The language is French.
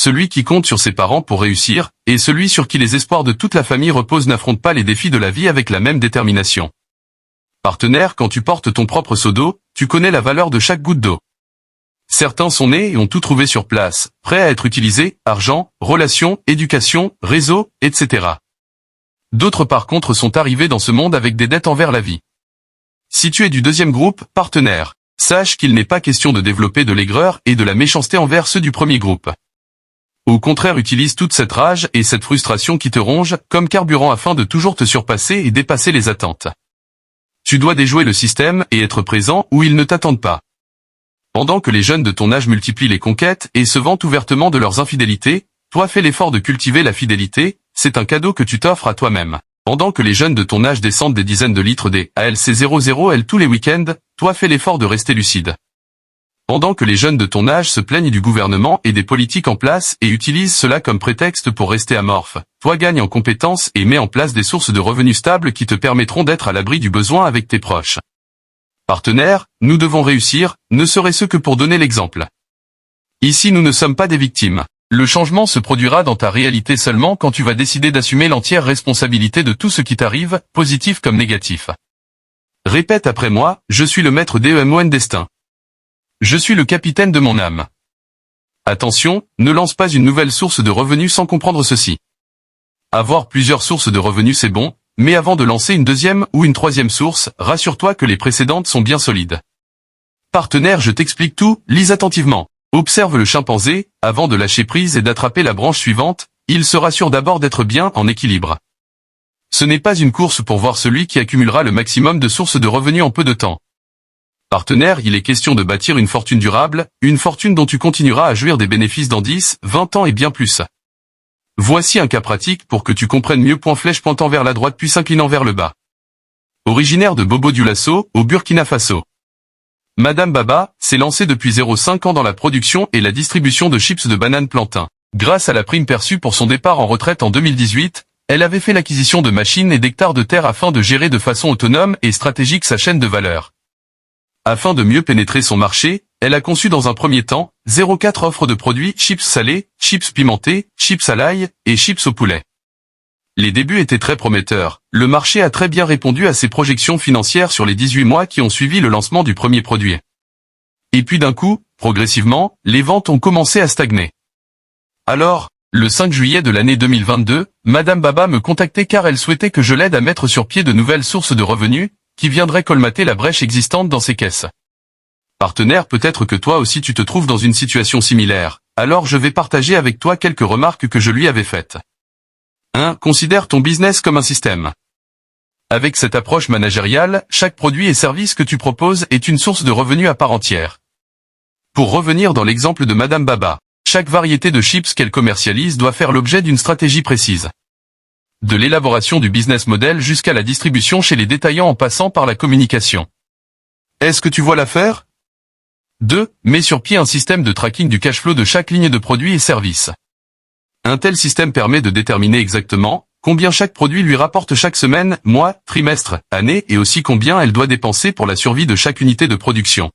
celui qui compte sur ses parents pour réussir, et celui sur qui les espoirs de toute la famille reposent n'affronte pas les défis de la vie avec la même détermination. Partenaire, quand tu portes ton propre seau d'eau, tu connais la valeur de chaque goutte d'eau. Certains sont nés et ont tout trouvé sur place, prêts à être utilisés, argent, relations, éducation, réseau, etc. D'autres par contre sont arrivés dans ce monde avec des dettes envers la vie. Si tu es du deuxième groupe, partenaire, sache qu'il n'est pas question de développer de l'aigreur et de la méchanceté envers ceux du premier groupe. Au contraire, utilise toute cette rage et cette frustration qui te ronge comme carburant afin de toujours te surpasser et dépasser les attentes. Tu dois déjouer le système et être présent où ils ne t'attendent pas. Pendant que les jeunes de ton âge multiplient les conquêtes et se vantent ouvertement de leurs infidélités, toi fais l'effort de cultiver la fidélité, c'est un cadeau que tu t'offres à toi-même. Pendant que les jeunes de ton âge descendent des dizaines de litres d'ALC00L tous les week-ends, toi fais l'effort de rester lucide. Pendant que les jeunes de ton âge se plaignent du gouvernement et des politiques en place et utilisent cela comme prétexte pour rester amorphe, toi gagne en compétences et mets en place des sources de revenus stables qui te permettront d'être à l'abri du besoin avec tes proches. Partenaire, nous devons réussir, ne serait-ce que pour donner l'exemple. Ici nous ne sommes pas des victimes. Le changement se produira dans ta réalité seulement quand tu vas décider d'assumer l'entière responsabilité de tout ce qui t'arrive, positif comme négatif. Répète après moi, je suis le maître DEMON destin. Je suis le capitaine de mon âme. Attention, ne lance pas une nouvelle source de revenus sans comprendre ceci. Avoir plusieurs sources de revenus c'est bon, mais avant de lancer une deuxième ou une troisième source, rassure-toi que les précédentes sont bien solides. Partenaire, je t'explique tout, lis attentivement. Observe le chimpanzé, avant de lâcher prise et d'attraper la branche suivante, il se rassure d'abord d'être bien en équilibre. Ce n'est pas une course pour voir celui qui accumulera le maximum de sources de revenus en peu de temps. Partenaire, il est question de bâtir une fortune durable, une fortune dont tu continueras à jouir des bénéfices dans 10, 20 ans et bien plus. Voici un cas pratique pour que tu comprennes mieux. Flèche pointant vers la droite puis s'inclinant vers le bas. Originaire de Bobo-Dioulasso, au Burkina Faso. Madame Baba s'est lancée depuis 0,5 ans dans la production et la distribution de chips de bananes plantain. Grâce à la prime perçue pour son départ en retraite en 2018, elle avait fait l'acquisition de machines et d'hectares de terre afin de gérer de façon autonome et stratégique sa chaîne de valeur. Afin de mieux pénétrer son marché, elle a conçu dans un premier temps 0,4 offres de produits chips salés, chips pimentés, chips à l'ail et chips au poulet. Les débuts étaient très prometteurs, le marché a très bien répondu à ses projections financières sur les 18 mois qui ont suivi le lancement du premier produit. Et puis d'un coup, progressivement, les ventes ont commencé à stagner. Alors, le 5 juillet de l'année 2022, Madame Baba me contactait car elle souhaitait que je l'aide à mettre sur pied de nouvelles sources de revenus, qui viendraient colmater la brèche existante dans ses caisses. Partenaire, peut-être que toi aussi tu te trouves dans une situation similaire, alors je vais partager avec toi quelques remarques que je lui avais faites. 1. Considère ton business comme un système. Avec cette approche managériale, chaque produit et service que tu proposes est une source de revenus à part entière. Pour revenir dans l'exemple de Madame Baba, chaque variété de chips qu'elle commercialise doit faire l'objet d'une stratégie précise. De l'élaboration du business model jusqu'à la distribution chez les détaillants en passant par la communication. Est-ce que tu vois l'affaire ? 2. Mets sur pied un système de tracking du cash flow de chaque ligne de produits et services. Un tel système permet de déterminer exactement combien chaque produit lui rapporte chaque semaine, mois, trimestre, année et aussi combien elle doit dépenser pour la survie de chaque unité de production.